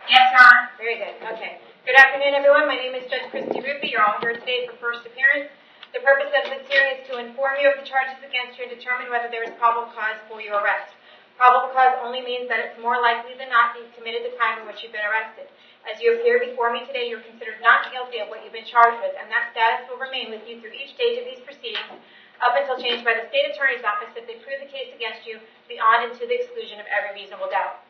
Yes, Your Honor. Very good. Okay. Good afternoon, everyone. My name is Judge Christy Ruppe. You're all here today for first appearance. The purpose of this hearing is to inform you of the charges against you and determine whether there is probable cause for your arrest. Probable cause only means that it's more likely than not you've committed the crime in which you've been arrested. As you appear before me today, you're considered not guilty of what you've been charged with, and that status will remain with you through each stage of these proceedings up until changed by the State Attorney's Office if they prove the case against you beyond and to the exclusion of every reasonable doubt.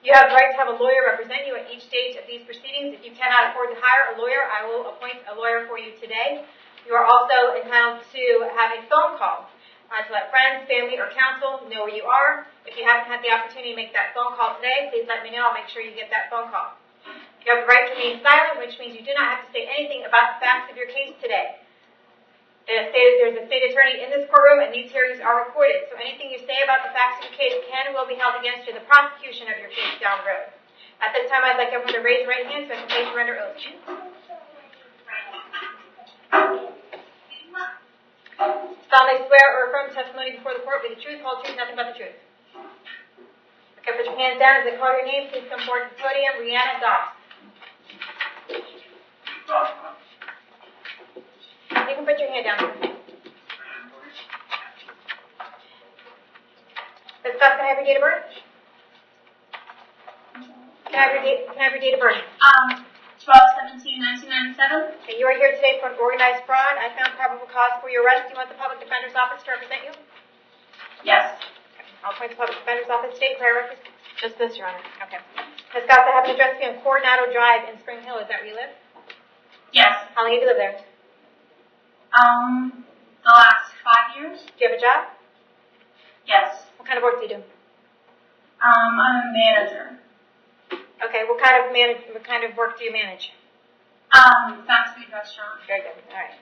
You have the right to have a lawyer represent you at each stage of these proceedings. If you cannot afford to hire a lawyer, I will appoint a lawyer for you today. You are also entitled to have a phone call to let friends, family, or counsel know where you are. If you haven't had the opportunity to make that phone call today, please let me know. I'll make sure you get that phone call. You have the right to remain silent, which means you do not have to say anything about the facts of your case today. There's a state attorney in this courtroom, and these hearings are recorded. So anything you say about the facts of your case can and will be held against you in the prosecution of your case down the road. At this time, I'd like everyone to raise your right hand so I can place you under oath. Solemnly swear or affirm testimony before the court will be the truth, whole truth, nothing but the truth. Okay, put your hands down as I call your name. Please come forward to the podium. Rihanna Doss. You can put your hand down. Ms. Scott, can I have your date of birth? Can I have your date of birth? 12/17/1997. Okay, you are here today for an organized fraud. I found probable cause for your arrest. Do you want the Public Defender's Office to represent you? Yes. I'll appoint the Public Defender's Office. State prayer records. Just this, Your Honor. Okay. Ms. Scott, I have an address for you on Coronado Drive in Spring Hill. Is that where you live? Yes. How long have you lived there? The last 5 years. Do you have a job? Yes. What kind of work do you do? I'm a manager. Okay, what kind of work do you manage? Fast food restaurant. Very good. All right.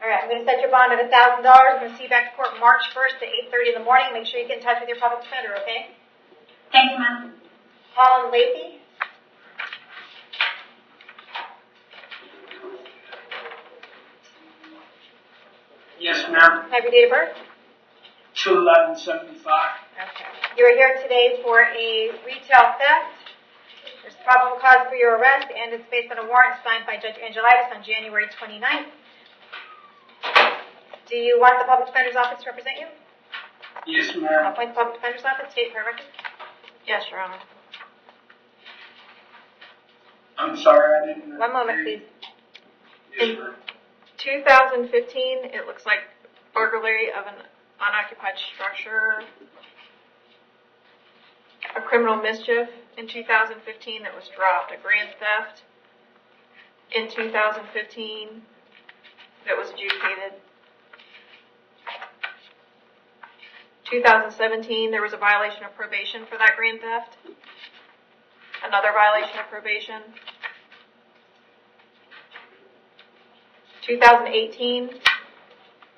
All right, I'm going to set your bond at $1,000. I'm going to see you back to court March 1st at 8:30 in the morning. Make sure you get in touch with your public defender, okay? Thank you, ma'am. Holland Lathy. Yes, ma'am. Have your date of birth? 2/11/75. Okay. You are here today for a retail theft. There's probable cause for your arrest, and it's based on a warrant signed by Judge Angelitis on January 29th. Do you want the Public Defender's Office to represent you? Yes, I'll ma'am. appoint the Public Defender's Office. State prayer record. Yes, Your Honor. I'm sorry, I didn't. One moment, please. Yes, ma'am. 2015, it looks like burglary of an unoccupied structure, a criminal mischief in 2015 that was dropped, a grand theft in 2015 that was adjudicated. 2017, there was a violation of probation for that grand theft, another violation of probation. 2018,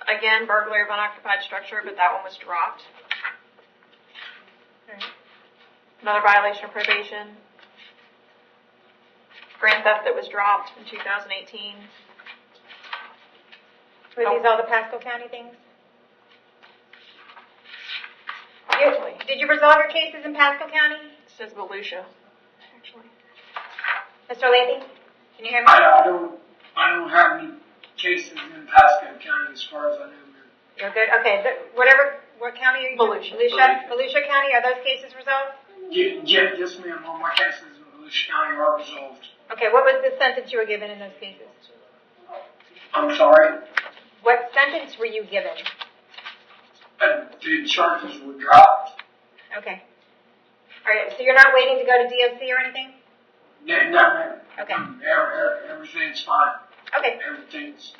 again, burglary of unoccupied structure, but that one was dropped. Another violation of probation. Grand theft that was dropped in 2018. Were these all the Pasco County things? Did you resolve your cases in Pasco County? It says Volusia, actually. Mr. Lathy, can you hear me? I don't have any cases in Pasco County as far as I know, ma'am. You're good. Okay. What county are you? Volusia. Volusia County. Are those cases resolved? Yes, ma'am. All my cases in Volusia County are resolved. Okay. What was the sentence you were given in those cases? I'm sorry. What sentence were you given? The charges were dropped. Okay. All right. So you're not waiting to go to DOC or anything? No, ma'am. Okay. Everything's fine. Okay. Everything's.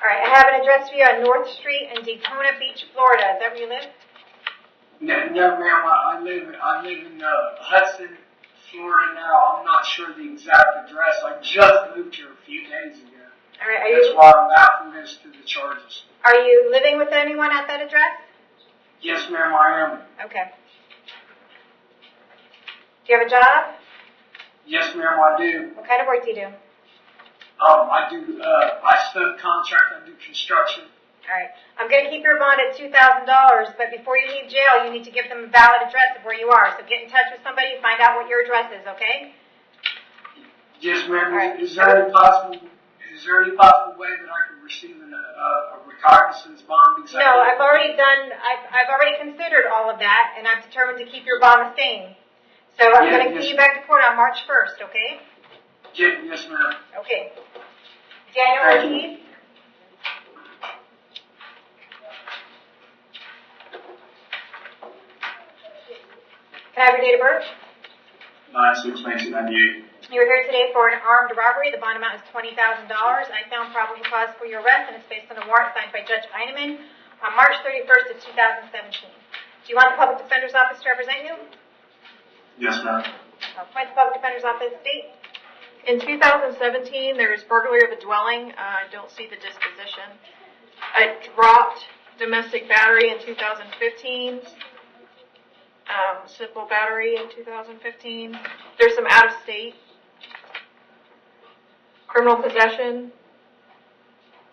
All right. I have an address for you on North Street in Daytona Beach, Florida. Is that where you live? No, ma'am. I live in Hudson, Florida now. I'm not sure the exact address. I just moved here a few days ago. All right. That's why I'm baffled as to the charges. Are you living with anyone at that address? Yes, ma'am. I am. Okay. Do you have a job? Yes, ma'am. I do. What kind of work do you do? I subcontract. I do construction. All right. I'm going to keep your bond at $2,000, but before you leave jail, you need to give them a valid address of where you are. So get in touch with somebody and find out what your address is, okay? Yes, ma'am. All right. Is there any possible way that I could receive a recognizance bond? Because No, I've already considered all of that, and I've determined to keep your bond the same. So I'm going to see you back to court on March 1st, okay? Yes, ma'am. Okay. Daniel Thank you. Ortiz? Can I have your date of birth? 9/6/1998. You were here today for an armed robbery. The bond amount is $20,000. I found probable cause for your arrest, and it's based on a warrant signed by Judge Eineman on March 31st of 2017. Do you want the Public Defender's Office to represent you? Yes, ma'am. I'll appoint the Public Defender's Office date. In 2017, there was burglary of a dwelling. I don't see the disposition. I dropped domestic battery in 2015. Simple battery in 2015. There's some out of state. Criminal possession,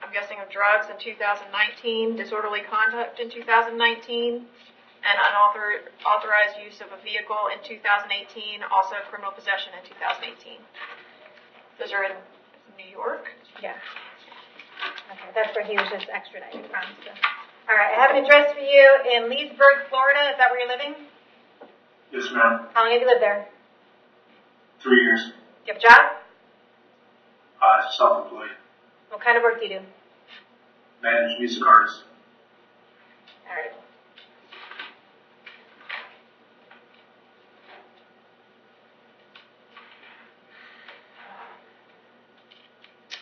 I'm guessing of drugs in 2019. Disorderly conduct in 2019. And unauthorized use of a vehicle in 2018. Also criminal possession in 2018. Those are in New York. Yeah. Okay, that's where he was just extradited from. So. All right, I have an address for you in Leesburg, Florida. Is that where you're living? Yes, ma'am. How long have you lived there? 3 years. Do you have a job? Self-employed. What kind of work do you do? Managed music artist. All right.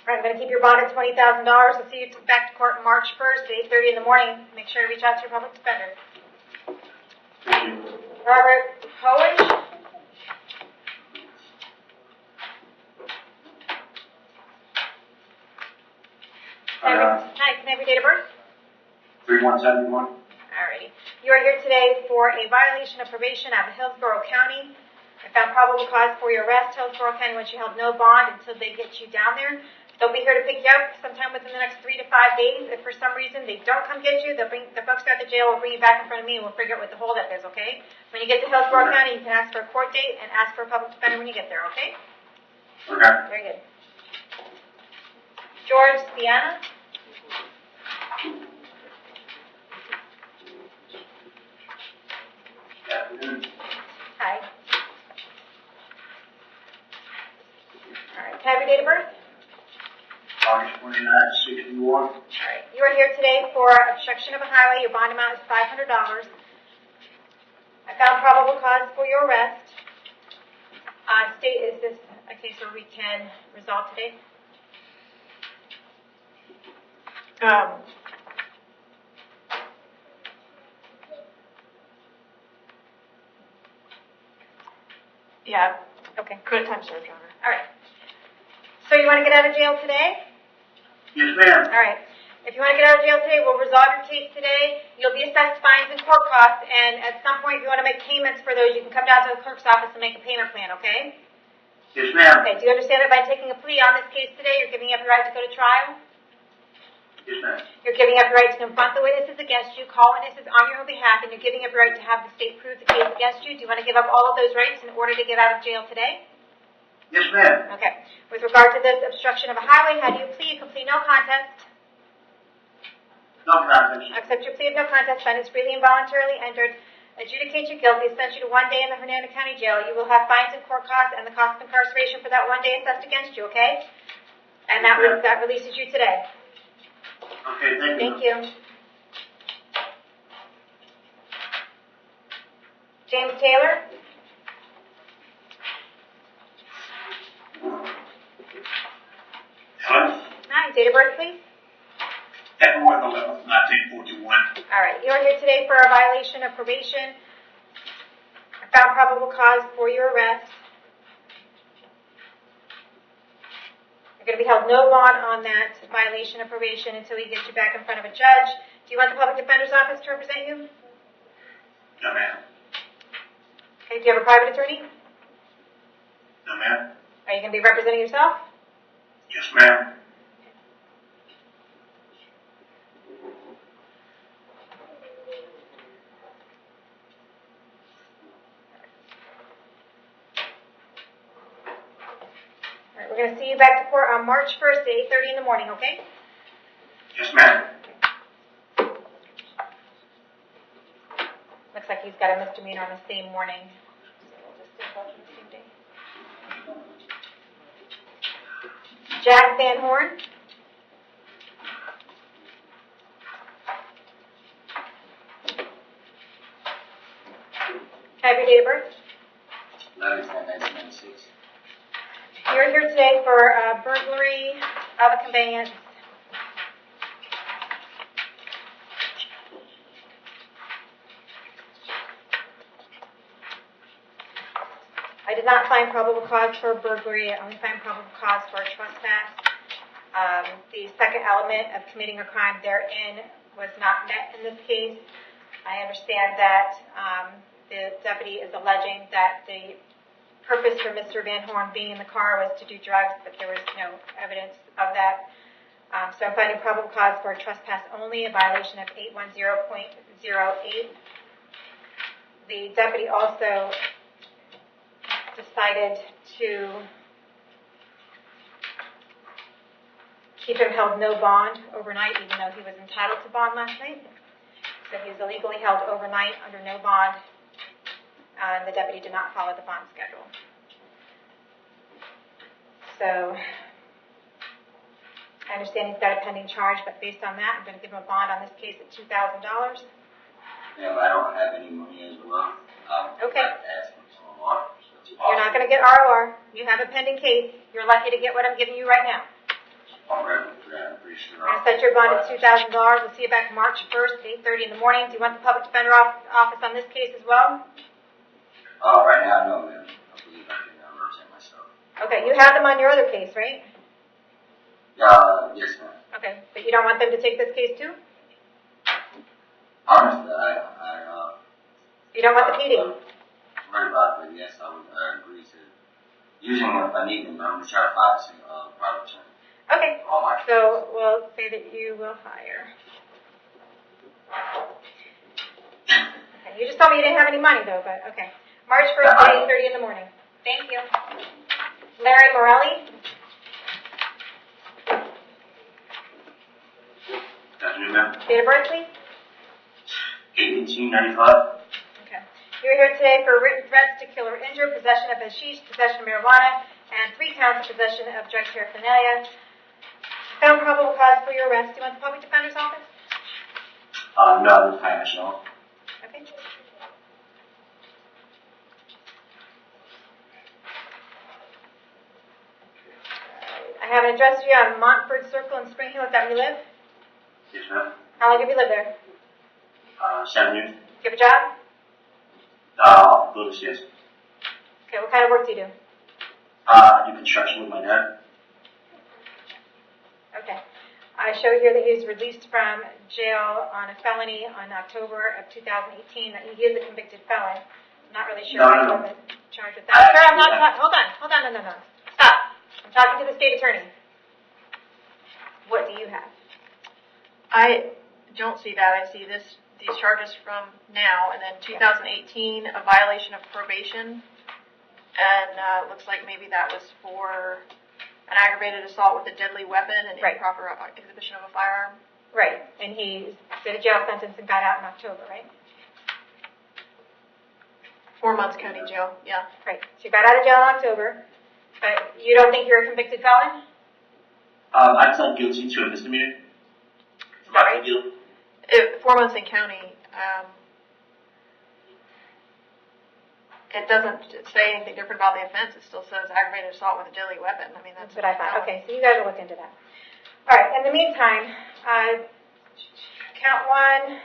All right, I'm going to keep your bond at $20,000. I'll see you back to court March 1st at 8:30 in the morning. Make sure to reach out to your public defender. Thank you. Robert Howish. Hi, can I have your date of birth? 3171. Alrighty. You are here today for a violation of probation out of Hillsborough County. I found probable cause for your arrest. Hillsborough County wants you held no bond until they get you down there. They'll be here to pick you up sometime within the next 3 to 5 days. If for some reason they don't come get you, they'll bring the folks at the jail will bring you back in front of me and we'll figure out what the holdup is, okay? When you get to Hillsborough County, you can ask for a court date and ask for a public defender when you get there, okay? Okay. Very good. George Sienna. Afternoon. Hi. All right. Can I have your date of birth? August 29, 61. All right. You are here today for obstruction of a highway. Your bond amount is $500. I found probable cause for your arrest. State, is this a case where we can resolve today? Yeah, Okay. good time served, Your Honor. All right. So you want to get out of jail today? Yes, ma'am. All right. If you want to get out of jail today, we'll resolve your case today. You'll be assessed fines and court costs, and at some point, if you want to make payments for those, you can come down to the clerk's office and make a payment plan, okay? Yes, ma'am. Okay, do you understand that by taking a plea on this case today, you're giving up your right to go to trial? Yes, ma'am. You're giving up your right to confront the witnesses against you, call witnesses on your own behalf, and you're giving up your right to have the state prove the case against you. Do you want to give up all of those rights in order to get out of jail today? Yes, ma'am. Okay. With regard to this obstruction of a highway, how do you plead? You can plead no contest. No contest. Accept your plea of no contest. Find it's freely and voluntarily entered. Adjudicate you guilty. Sentence you to 1 day in the Hernando County Jail. You will have fines and court costs and the cost of incarceration for that 1 day assessed against you, okay? And that releases you today. Okay, thank you. Thank you. James Taylor. Hello? Hi. Date of birth, please. February 11th, 1941. All right. You are here today for a violation of probation. I found probable cause for your arrest. You're going to be held no bond on that violation of probation until we get you back in front of a judge. Do you want the public defender's office to represent you? No, ma'am. Okay. Do you have a private attorney? No, ma'am. Are you going to be representing yourself? Yes, ma'am. going to see you back to court on March 1st at 8:30 in the morning, okay? Yes, ma'am. Looks like he's got a misdemeanor on the same morning. So we'll just do both on the same day. Jack Van Horn. Have your date of birth. 11/10/1996. You're here today for burglary of a conveyance. I did not find probable cause for burglary. I only find probable cause for trespass. The second element of committing a crime therein was not met in this case. I understand that the deputy is alleging that the purpose for Mr. Van Horn being in the car was to do drugs, but there was no evidence of that. So I'm finding probable cause for trespass only, a violation of 810.08. The deputy also decided to keep him held no bond overnight, even though he was entitled to bond last night. So he was illegally held overnight under no bond. The deputy did not follow the bond schedule. So I understand he's got a pending charge, but based on that, I'm going to give him a bond on this case at $2,000. Yeah, but I don't have any money as well. Okay. I'd ask him for more. You're not going to get ROR. You have a pending case. You're lucky to get what I'm giving you right now. I'm ready for that. I'm pretty sure. I'm going to set your bond at $2,000. We'll see you back March 1st at 8:30 in the morning. Do you want the public defender office on this case as well? Right now, no, ma'am. I believe I can represent myself. Okay, you have them on your other case, right? Yes, ma'am. Okay, but you don't want them to take this case too? Honestly, You don't want the PD? Right about it, yes, I would agree to using them if I need them, but I'm going to try to find some private attorney. Okay, All my so we'll say that you will hire. Okay, you just told me you didn't have any money though, but okay. March 1st at 8:30 in the morning. Thank you. Larry Morelli. Good afternoon, ma'am. Date of birth, please. 1895. Okay. You're here today for written threats to kill or injure, possession of hashish, possession of marijuana, and 3 counts of possession of drug paraphernalia. Found probable cause for your arrest. Do you want the public defender's office? No, this time national. Okay. I have an address for you on Montford Circle in Spring Hill. Is that where you live? Yes, ma'am. How long have you lived there? 7 years. Do you have a job? Builders, yes. Okay, what kind of work do you do? I do construction with my dad. Okay. I show here that he was released from jail on a felony on October of 2018. That he is a convicted felon. I'm not really sure why he wasn't charged with that. Sir, I'm not talking. Hold on. No. Stop. I'm talking to the state attorney. What do you have? I don't see that. I see these charges from now, and then 2018, a violation of probation, and looks like maybe that was for an aggravated assault with a deadly weapon and Right. improper exhibition of a firearm. Right, and he did a jail sentence and got out in October, right? 4 months county jail, yeah. Right, so you got out of jail in October, but you don't think you're a convicted felon? I pled guilty to a misdemeanor. Is that right? 4 months in county, it doesn't say anything different about the offense. It still says aggravated assault with a deadly weapon. I mean, That's what I thought. Okay, so you guys will look into that. All right, in the meantime, count 1,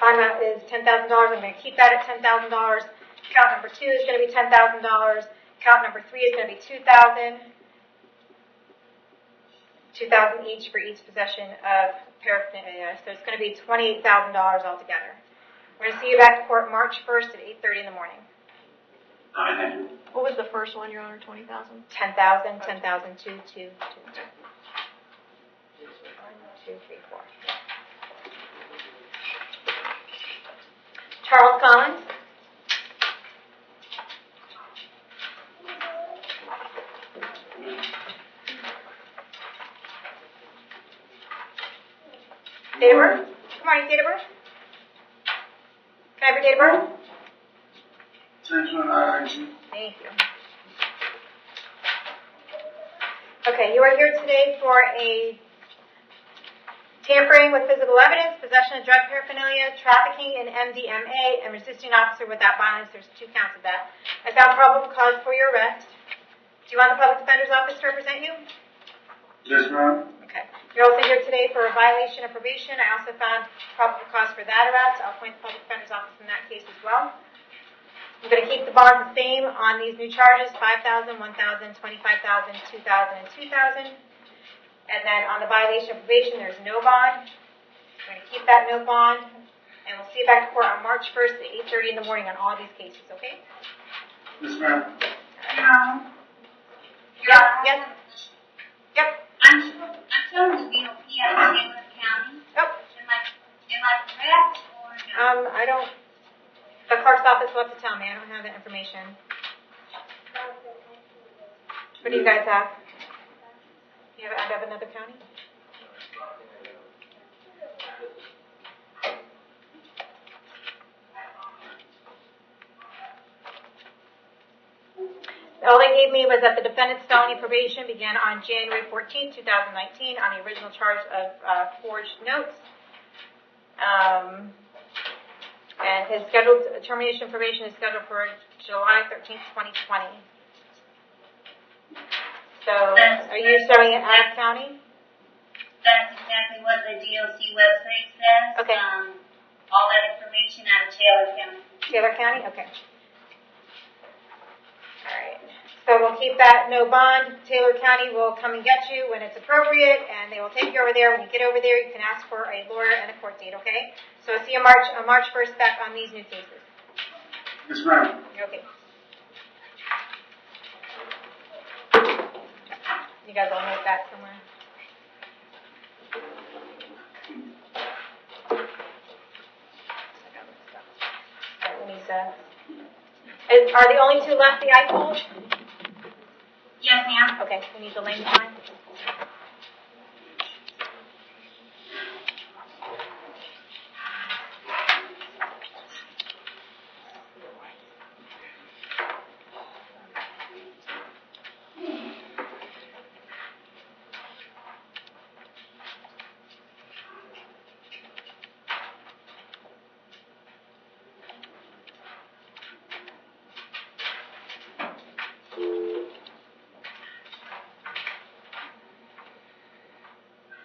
bond amount is $10,000. I'm going to keep that at $10,000. Count number 2 is going to be $10,000. Count number 3 is going to be $2,000. $2,000 each for each possession of paraphernalia. So it's going to be $28,000 altogether. We're going to see you back to court March 1st at 8:30 in the morning. Thank you. What was the first one, Your Honor? 20,000? 10,000, 10,000, 2, 2, 2. 1, 2, 3, 4. Charles Collins. date of birth? Can I have your date of birth? 10/29/19. Thank you. Okay, you are here today for a tampering with physical evidence, possession of drug paraphernalia, trafficking in MDMA, and resisting an officer without violence. There's 2 counts of that. I found probable cause for your arrest. Do you want the public defender's office to represent you? Yes, ma'am. Okay. You're also here today for a violation of probation. I also found probable cause for that arrest. I'll appoint the public defender's office in that case as well. I'm going to keep the bond the same on these new charges, $5,000, $1,000, $25,000, $2,000, and $2,000. And then on the violation of probation, there's no bond. I'm going to keep that no bond. And we'll see you back to court on March 1st at 8:30 in the morning on all these cases, okay? Yes, ma'am. Yes? Yep. I'm showing the VOP out of Taylor County. Oh, Am I correct or no? I don't, the clerk's office will have to tell me. I don't have that information. What do you guys have? You have another county? All they gave me was that the defendant's felony probation began on January 14, 2019 on the original charge of forged notes. And his scheduled termination probation is scheduled for July 13, 2020. So, are you showing it out of county? That's exactly what the DOC website says. Okay. All that information out of Taylor County. Taylor County? Okay. All right. So we'll keep that no bond. Taylor County will come and get you when it's appropriate, and they will take you over there. When you get over there, you can ask for a lawyer and a court date, okay? So I'll see you on March 1st back on these new cases. Yes, ma'am. Okay. You guys all note that somewhere. All right, Lisa. Are the only 2 left the I-Pool? Yes, ma'am. Okay, we need the lane sign.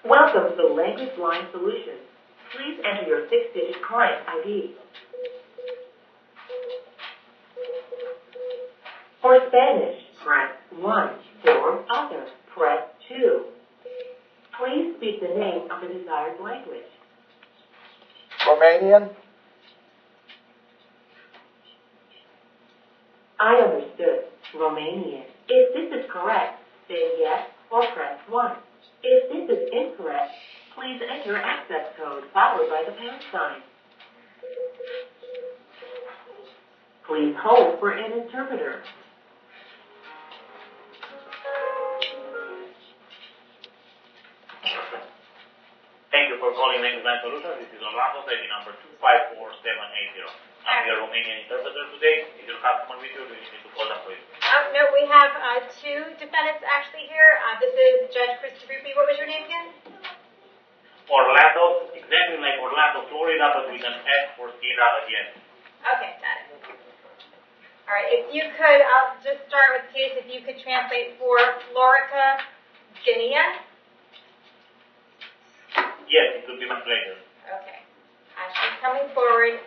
Welcome to Language Line Solutions. Please enter your 6-digit client ID. For Spanish, press 1. For other, press 2. Please speak the name of the desired language. Romanian? I understood. Romanian. If this is correct, say yes or press 1. If this is incorrect, please enter access code followed by the pound sign. Please hold for an interpreter. Thank you for calling Language Line Solutions. This is Hernando, ID number 254780. I'm your Romanian interpreter today. Is your customer with you? Do you need to call them for you? No, we have 2 defendants actually here. This is Judge Christy Ruppe. What was your name again? Orlando, exactly like Orlando, Florida, but with an S for Sierra at the end. Okay, got it. All right, if you could, I'll just start with the case. If you could translate for Florica Guinea. Yes, it would be my pleasure. Okay. She's coming forward,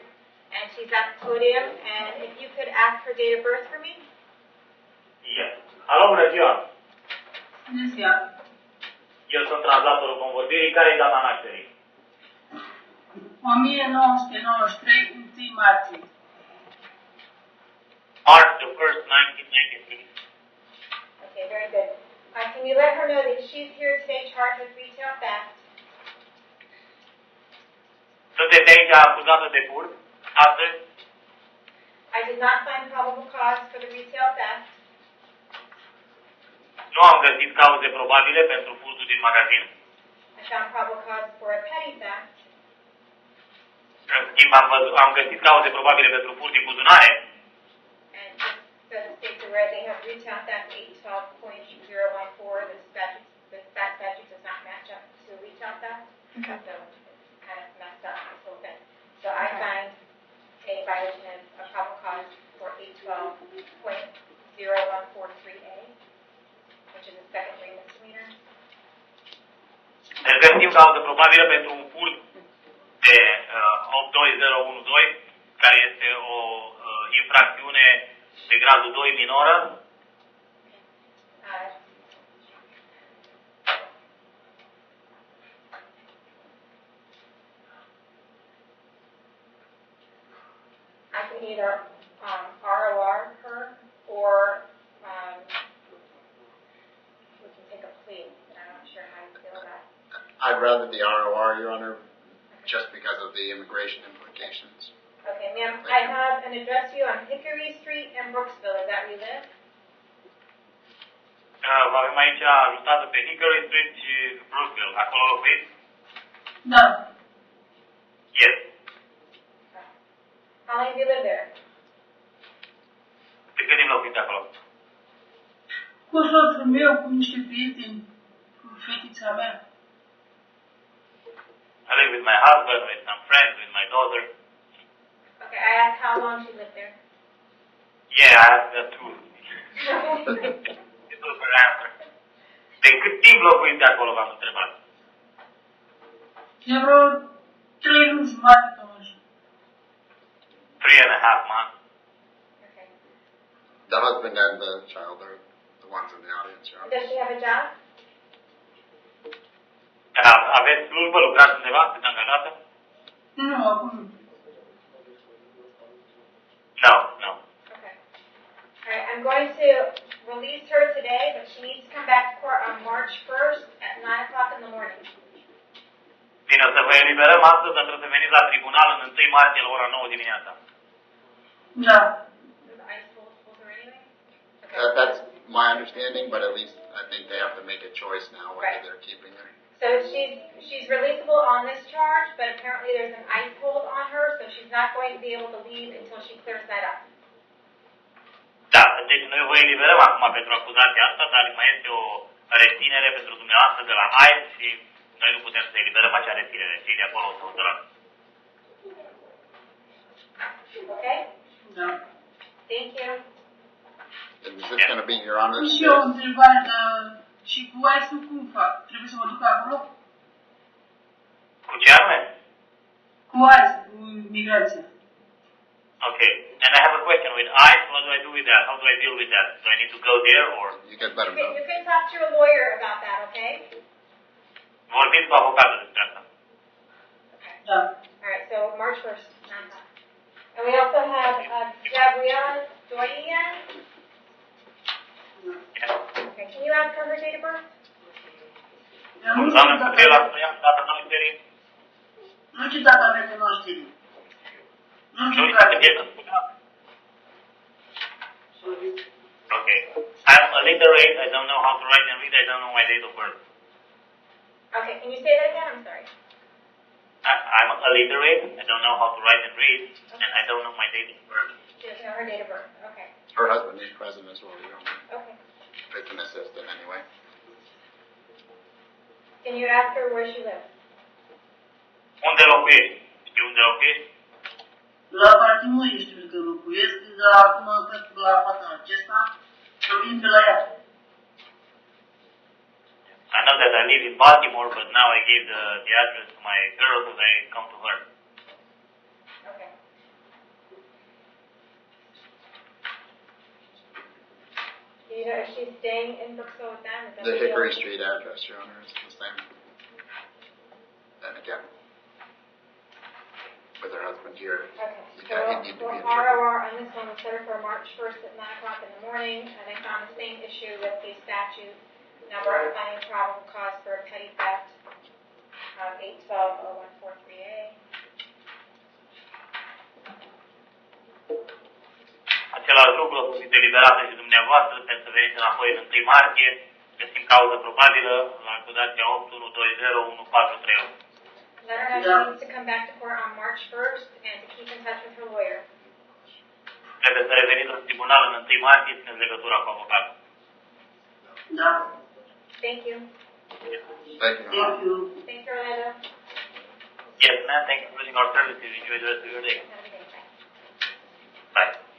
and she's at the podium. And if you could ask her date of birth for me. Yes. Alo, bună ziua! Bună ziua. Eu sunt translatorul convorbirii. Care e data nașterii? 1993, 1 martie. March the 1st, 1993. Okay, very good. Can you let her know that she's here today charged with retail theft? Sunteți aici acuzată de furt? Astăzi? I did not find probable cause for the retail theft. Nu am găsit cauze probabile pentru furtul din magazin. I found probable cause for a petty theft. În schimb, am găsit cauze probabile pentru furt din buzunare. And just so the state's aware, they have reached that 812.014, the statute does not match up to reach out that. Okay. So it's kind of messed up, this whole thing. So I find a violation of probable cause for 812.0143A, which is a second degree misdemeanor. Deci găsim cauză probabilă pentru un furt de 82012, care este o infracțiune de gradul 2 minoră. I can either ROR her or we can take a plea, but I'm not sure how you feel about it. I'd rather the ROR, Your Honor, just because of the immigration implications. Okay, ma'am, I have an address for you on Hickory Street in Brooksville. Is that where you live? Avem aici ajutată pe Hickory Street și Brookville. Acolo locuiți? Da. Yes. How long have you lived there? De cât timp locuiți acolo? Cu soțul meu, cu niște prieteni, cu fetița mea. I live with my husband, with some friends, with my daughter. Okay, I asked how long she lived there. Yeah, I have that too. It was her answer. De cât timp locuiți acolo, v-am întrebat? De vreo 3 luni jumate pe așa. 3.5 months. Okay. The husband and the child are the ones in the audience, Your Honor. Does she have a job? Aveți slujbă, lucrați undeva, sunteți angajată? Nu, acum nu. No, no. Okay. All right, I'm going to release her today, but she needs to come back to court on March 1st at 9 o'clock in the morning. Bine, o să vă eliberăm astăzi, dar trebuie să veniți la tribunal în 1 martie la ora 9 dimineața. Da. Does ICE hold her anyway? That's my understanding, but at least I think they have to make a choice now whether Right. they're keeping her. So she's releasable on this charge, but apparently there's an ICE hold on her, so she's not going to be able to leave until she clears that up. Da, deci noi vă eliberăm acum pentru acuzația asta, dar mai este o reținere pentru dumneavoastră de la ICE și noi nu putem să eliberăm acea reținere. Cei de acolo o să hotărâm. Okay? Da. Thank you. Is this going to be Your Honor's Și eu o case? întrebare, dar și cu ICE-ul cum fac? Trebuie să mă duc acolo? Cu ce anume? Cu ICE, cu migrația. Okay. And I have a question with ICE. What do I do with that? How do I deal with that? Do I need to go there or? You can let him know. You can talk to your lawyer about that, okay? Vorbiți cu avocatul despre asta. Da. All right, so March 1st, 9 o'clock. And we also have Gabrielle Doyen. Okay, can you ask her her date of birth? Dar nu știu Doamne, data copil, mea. asta i-am dat în nașterii. Nu știu data mea de naștere. Nu Nu știu știu care. cât e să spunea. Okay. I'm illiterate. I don't know how to write and read. I don't know my date of birth. Okay, can you say that again? I'm sorry. I'm illiterate. I don't know how to write and read, and I don't know my date of birth. She doesn't know her date of birth. Okay. Her husband is present as well, Your Honor. Okay. They can assist in any way. Can you ask her where she lives? Unde locuiești? Știi unde locuiești? La Partimărie știu că locuiesc, dar acum cred că la fata acesta, să vin de la ea. I know that I live in Baltimore, but now I gave the address to my girl so I come to her. Okay. Do you know if she's staying in Brooksville with them? Is that The the deal? Hickory Street address, Your Honor, is the same. And again, with her husband here, Okay, Yeah, he'd need to so be in ROR on this one was set for March 1st at 9 o'clock in the morning, and they found the same issue with the statute number of finding probable cause for a petty theft of 812.0143A. Același lucru a fost eliberată și dumneavoastră pentru să veniți înapoi în 1 martie. Găsim cauză probabilă la acuzația 81201438. Let her know she needs to come back to court on March 1st and to keep in touch with her lawyer. Trebuie să reveniți la tribunal în 1 martie, țineți legătura cu avocatul. Da. Thank you. Thank you. Thank you. Thank you, Orlando. Yes, ma'am. Thanks for using our services. Enjoy the rest of your day. Have a good day. Bye. Bye.